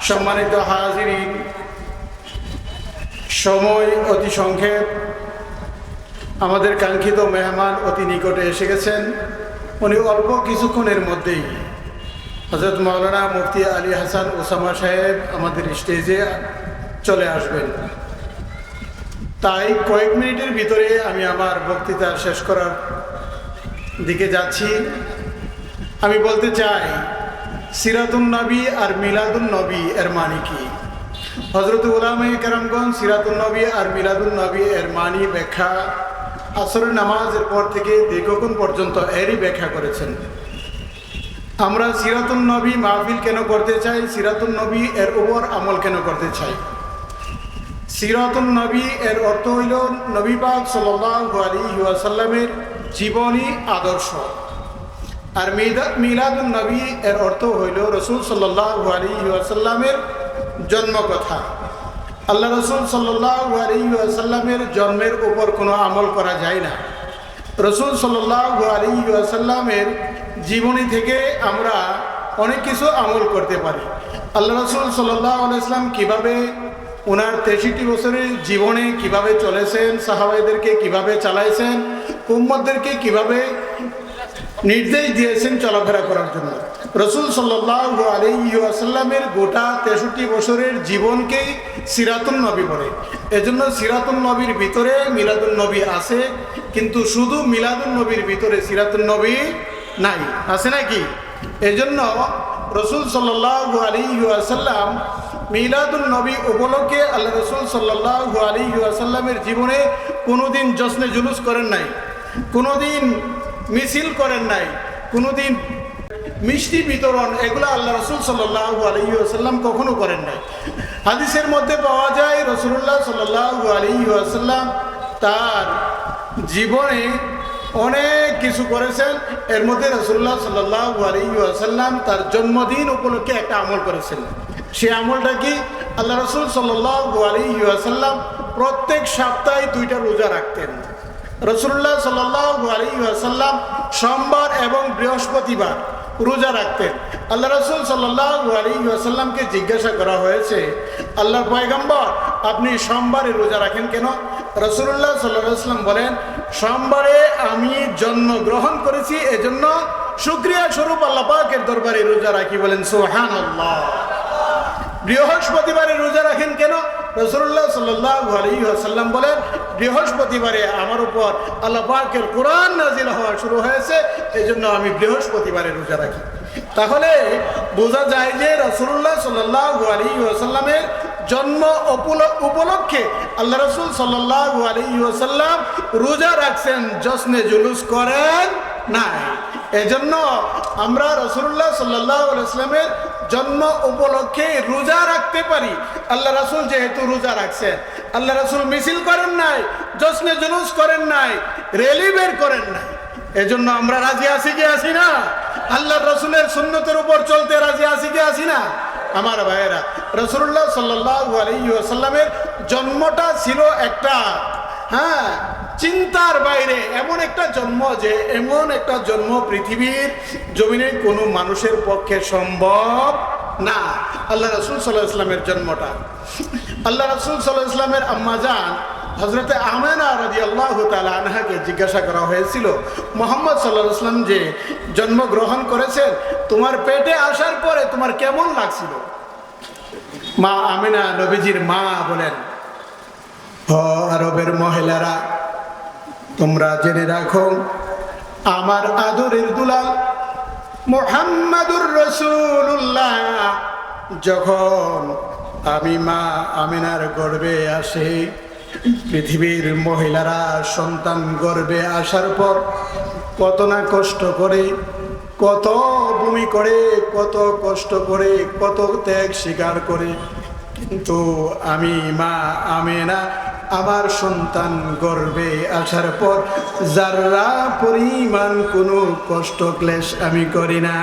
সম্মানিত হাজিরিন, সময় অতি সংক্ষেপ। আমাদের কাঙ্ক্ষিত মেহমান অতি নিকটে এসে গেছেন। উনি অল্প কিছুক্ষণের মধ্যেই হযরত মাওলানা মুফতি আলী হাসান ওসামা সাহেব আমাদের স্টেজে চলে আসবেন। তাই কয়েক মিনিটের ভিতরে আমি আমার বক্তৃতা শেষ করার দিকে যাচ্ছি। আমি বলতে চাই, সিরাতুন নবী আর মিলাদুন নবী এর মানে কি? হযরত উলামায়ে কেরামগণ সিরাতুন নবী আর মিলাদুন নবী এর মানি ব্যাখ্যা আসরের নামাজের পর থেকে দীর্ঘক্ষণ পর্যন্ত এরই ব্যাখ্যা করেছেন। আমরা সিরাতুন নবী মাহফিল কেন করতে চাই, সিরাতুন নবী এর উপর আমল কেন করতে চাই? সিরাতুন নবী এর অর্থ হইল নবী পাক সাল্লাল্লাহু আলাইহি ওয়াসাল্লামের জীবনী আদর্শ। আর মিলাদুন নবী এর অর্থ হইল রাসূল সাল্লাল্লাহু আলাইহি ওয়াসাল্লামের জন্মকথা। আল্লাহ রাসূল সাল্লাল্লাহু আলাইহি ওয়াসাল্লামের জন্মের উপর কোনো আমল করা যায় না। রাসূল সাল্লাল্লাহু আলাইহি ওয়াসাল্লামের জীবনী থেকে আমরা অনেক কিছু আমল করতে পারি। আল্লাহ রাসূল সাল্লাল্লাহু আলাইহি ওয়াসাল্লাম কিভাবে ওনার 63 বছরের জীবনে কিভাবে চলেছেন, সাহাবাইদেরকে কিভাবে চালাইছেন, উম্মতদেরকে কিভাবে নির্দেশ দিয়েছেন চলাফেরা করার জন্য। রাসূল সাল্লাল্লাহু আলাইহি ওয়াসাল্লামের গোটা 63 বছরের জীবনকেই সিরাতুন নবী বলে। এজন্য সিরাতুন নবীর ভিতরে মিলাদুন নবী আছে, কিন্তু শুধু মিলাদুন নবীর ভিতরে সিরাতুন নবী নাই। আছে নাকি? এজন্য রাসূল সাল্লাল্লাহু আলাইহি ওয়াসাল্লাম মিলাদুন নবী উপলক্ষে আল্লাহ রাসূল সাল্লাল্লাহু আলাইহি ওয়াসাল্লামের জীবনে কোনোদিন জশ্নে জুলুস করেন নাই, কোনোদিন মিছিল করেন নাই, কোনোদিন মিষ্টি বিতরণ, এগুলো আল্লাহ রাসূল সাল্লাল্লাহু আলাইহি ওয়াসাল্লাম কখনো করেন নাই। হাদিসের মধ্যে পাওয়া যায় রাসূলুল্লাহ সাল্লাল্লাহু আলাইহি ওয়াসাল্লাম তার জীবনে অনেক কিছু করেছেন। এর মধ্যে রাসূলুল্লাহ সাল্লাল্লাহু আলাইহি ওয়াসাল্লাম তার জন্মদিন উপলক্ষে একটা আমল করেছেন। সেই আমলটা কি? আল্লাহ রাসূল সাল্লাল্লাহু আলাইহি ওয়াসাল্লাম প্রত্যেক সপ্তাহে 2টা রোজা রাখতেন। রাসূলুল্লাহ সাল্লাল্লাহু আলাইহি ওয়াসাল্লাম সোমবার এবং বৃহস্পতিবার রোজা রাখতেন। আল্লাহ রাসূল সাল্লাল্লাহু আলাইহি ওয়াসাল্লামকে জিজ্ঞাসা করা হয়েছে, আল্লাহর পয়গম্বর, আপনি সোমবারে রোজা রাখেন কেন? রাসূলুল্লাহ সাল্লাল্লাহু আলাইহি ওয়াসাল্লাম বলেন, সোমবারে আমি জন্মগ্রহণ করেছি, এজন্য শুকরিয়া স্বরূপ আল্লাহ পাকের দরবারে রোজা রাখি। বলেন সুবহানাল্লাহ। বৃহস্পতিবারে রোজা রাখেন কেন? রাসূলুল্লাহ সাল্লাল্লাহু আলাইহি ওয়াসাল্লাম বলেন, বৃহস্পতিবারে আমার উপর আল্লাহ পাকের কোরআন নাজিল হওয়া শুরু হয়েছে, এজন্য আমি বৃহস্পতিবারে রোজা রাখি। তাহলে বোঝা যায় যে রাসূলুল্লাহ সাল্লাল্লাহু আলাইহি ওয়াসাল্লামের জন্ম উপলক্ষে আল্লাহ রাসূল সাল্লাল্লাহু আলাইহি ওয়াসাল্লাম রোজা রাখছেন, জশ্নে জুলুস করেন নাই। এজন্য আমরা রাসূলুল্লাহ সাল্লাল্লাহু আলাইহি ওয়াসাল্লামের জন্ম উপলক্ষে রোজা রাখতে পারি। আল্লাহ রাসূল যেহেতু রোজা রাখছেন, আল্লাহ রাসূল মিছিল করেন নাই, জশ্নে জুলুস করেন নাই, র্যালি বের করেন নাই, এজন্য আমরা রাজি আছি কি আছি না? আল্লাহর রাসূলের সুন্নতের উপর চলতে রাজি আছি কি আছি না? আমার ভাইয়েরা, রাসূলুল্লাহ সাল্লাল্লাহু আলাইহি ওয়াসাল্লামের জন্মটা ছিল একটা চিন্তার বাইরে। এমন একটা জন্ম, যে এমন একটা জন্ম পৃথিবীর জমিনে কোনো মানুষের পক্ষে সম্ভব না। আল্লাহ রাসূল সাল্লাল্লাহু আলাইহি ওয়াসাল্লামের জন্মটা, আল্লাহ রাসূল সাল্লাল্লাহু আলাইহি ওয়াসাল্লামের আম্মা জান হযরতে আমেনা রাদিয়াল্লাহু তাআলা আনহাকে জিজ্ঞাসা করা হয়েছিল, মুহাম্মদ সাল্লাল্লাহু আলাইহি ওয়াসাল্লাম যে জন্মগ্রহণ করেছেন, তোমার পেটে আসার পরে তোমার কেমন লাগছিল? মা আমেনা, নবীজির মা, বলেন, আরবের মহিলারা, তোমরা জেনে রাখো, আমার আদরের দুলাল মুহাম্মাদুর রাসূলুল্লাহ যখন আমি মা আমিনার গর্ভে আসে, পৃথিবীর মহিলারা সন্তান গর্ভে আসার পর কত না কষ্ট করে, কত বমি করে, কত কষ্ট করে, কত ত্যাগ স্বীকার করে, কিন্তু আমি মা আমিনা আমার সন্তান গর্ভে আসার পর যারা পরিমাণ কোনো কষ্ট ক্লেশ আমি করি না।